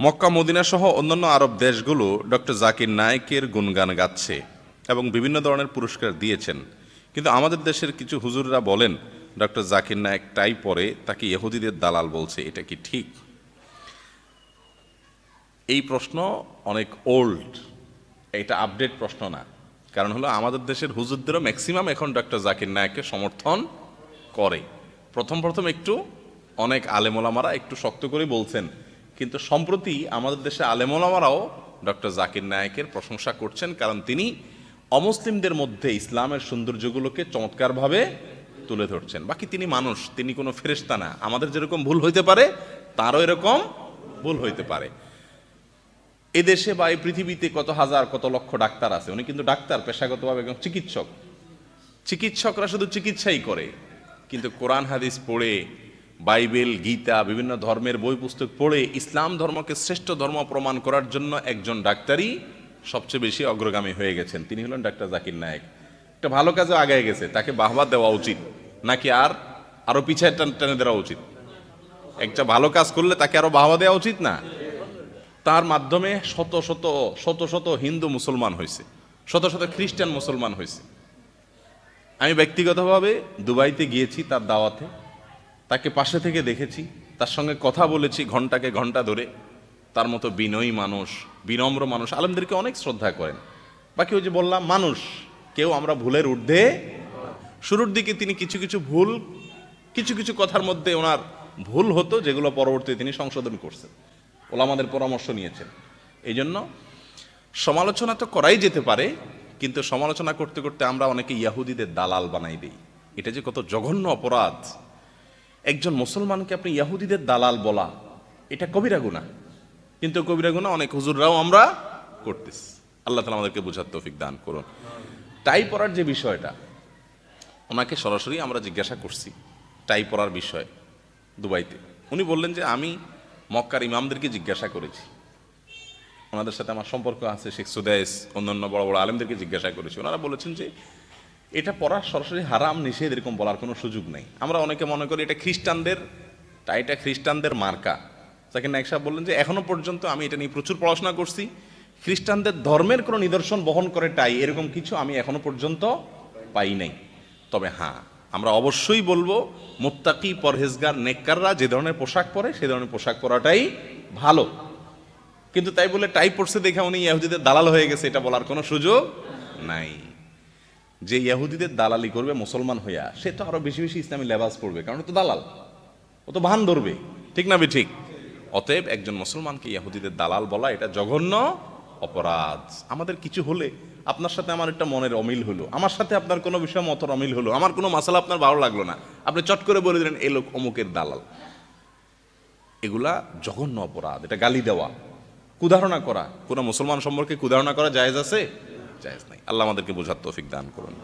Mecca Medina সহ অন্যান্য আরব দেশগুলো ডক্টর জাকির নায়েকের গুণগান গাচ্ছে এবং বিভিন্ন ধরনের পুরস্কার দিয়েছেন, কিন্তু আমাদের দেশের কিছু হুজুররা বলেন ডক্টর জাকির নায়েক টাই পরে তাকে ইহুদিদের দালাল বলছে। এটা কি ঠিক? এই প্রশ্ন অনেক ওল্ড, এটা আপডেট প্রশ্ন না। কারণ হলো আমাদের দেশের হুজুরদেরও ম্যাক্সিমাম এখন ডক্টর জাকির নায়েককে সমর্থন করে। প্রথম একটু অনেক আলেমোলামারা একটু শক্ত করে বলছেন, কিন্তু সম্প্রতি আমাদের দেশে আলেমোলামারাও ডক্টর জাকির নায়েকের প্রশংসা করছেন, কারণ তিনি অমুসলিমদের মধ্যে ইসলামের সৌন্দর্যগুলোকে চমৎকারভাবে তুলে ধরছেন। বাকি তিনি মানুষ, তিনি কোনো ফেরেশতা না। আমাদের যেরকম ভুল হইতে পারে তারও এরকম ভুল হইতে পারে। এদেশে বা এই পৃথিবীতে কত হাজার কত লক্ষ ডাক্তার আছে, উনি কিন্তু ডাক্তার পেশাগতভাবে একজন চিকিৎসক। চিকিৎসকরা শুধু চিকিৎসাই করে, কিন্তু কোরআন হাদিস পড়ে, বাইবেল, গীতা, বিভিন্ন ধর্মের বই পুস্তক পড়ে ইসলাম ধর্মকে শ্রেষ্ঠ ধর্ম প্রমাণ করার জন্য একজন ডাক্তারই সবচেয়ে বেশি অগ্রগামী হয়ে গেছেন। তিনি হলেন ডাক্তার জাকির নায়েক। একটা ভালো কাজে আগায় গেছে, তাকে বাহবা দেওয়া উচিত নাকি আরো পিছায় টেনে দেওয়া উচিত? একটা ভালো কাজ করলে তাকে আরো বাহবা দেওয়া উচিত না? তার মাধ্যমে শত শত হিন্দু মুসলমান হয়েছে, শত শত খ্রিস্টান মুসলমান হয়েছে। আমি ব্যক্তিগতভাবে দুবাইতে গিয়েছি তার দাওয়াতে, তাকে পাশে থেকে দেখেছি, তার সঙ্গে কথা বলেছি ঘন্টাকে ঘন্টা ধরে। তার মতো বিনয়ী মানুষ, বিনম্র মানুষ, আলেমদেরকে অনেক শ্রদ্ধা করেন। বাকি ওই যে বললাম, মানুষ, কেউ আমরা ভুলের ঊর্ধ্বে। শুরুর দিকে তিনি কিছু কথার মধ্যে ওনার ভুল হতো, যেগুলো পরবর্তীতে তিনি সংশোধন করছেন, ওলামাদের পরামর্শ নিয়েছেন। এই জন্য সমালোচনা তো করাই যেতে পারে, কিন্তু সমালোচনা করতে করতে আমরা অনেকে ইয়াহুদিদের দালাল বানাই দিই। এটা যে কত জঘন্য অপরাধ! একজন মুসলমানকে আপনি ইয়াহুদিদের দালাল বলা, এটা কবিরা গুনাহ। কিন্তু কবিরা গুনাহ অনেক হুজুররাও আমরা করতেছি। আল্লাহ তাআলা আমাদেরকে বুঝার তৌফিক দান করুন। টাই পরার যে বিষয়টা, ওনাকে সরাসরি আমরা জিজ্ঞাসা করছি টাই পরার বিষয়ে দুবাইতে। উনি বললেন যে আমি মক্কার ইমামদেরকে জিজ্ঞাসা করেছি, ওনাদের সাথে আমার সম্পর্ক আছে, শেখ সুদাইস, অন্যান্য বড় বড় আলেমদেরকে জিজ্ঞাসা করেছি। ওনারা বলেছেন যে এটা পড়া সরাসরি হারাম, নিষেধ, এরকম বলার কোনো সুযোগ নেই। আমরা অনেকে মনে করি এটা খ্রিস্টানদের, টাইটা খ্রিস্টানদের মার্কা। জাকির নায়েক সাহেব বললেন যে এখনো পর্যন্ত আমি এটা নিয়ে প্রচুর পড়াশোনা করছি, খ্রিস্টানদের ধর্মের কোনো নিদর্শন বহন করে টাই এরকম কিছু আমি এখনো পর্যন্ত পাই নাই। তবে হ্যাঁ, আমরা অবশ্যই বলবো মুত্তাকি, পরহেজগার, নেককাররা যে ধরনের পোশাক পরে সে ধরনের পোশাক পরাটাই ভালো। কিন্তু তাই বলে টাই পড়ছে দেখে উনি ইহুদিদের দালাল হয়ে গেছে, এটা বলার কোনো সুযোগ নাই। যে ইহুদিদের দালালি করবে মুসলমান হইয়া, সে তো আরো বেশি বেশি ইসলামী লেবাস পড়বে, কারণ ও তো দালাল, ও তো ভান ধরবে, ঠিক না? ঠিক। অতএব একজন মুসলমানকে ইহুদিদের দালাল বলা এটা জঘন্য অপরাধ। আমাদের কিছু হলে, আপনার সাথে আমার একটা মনের অমিল হলো, আমার সাথে আপনার কোনো বিষয় মতের অমিল হলো, আমার কোনো মাসালা আপনার ভালো লাগলো না, আপনি চট করে বলে দিলেন এই লোক অমুকের দালাল। এগুলা জঘন্য অপরাধ। এটা গালি দেওয়া, কুধারণা করা, কোনো মুসলমান সম্পর্কে কুধারণা করা জায়েজ আছে? জায়েজ নাই। আল্লাহ আমাদেরকে বোঝার তৌফিক দান করুন।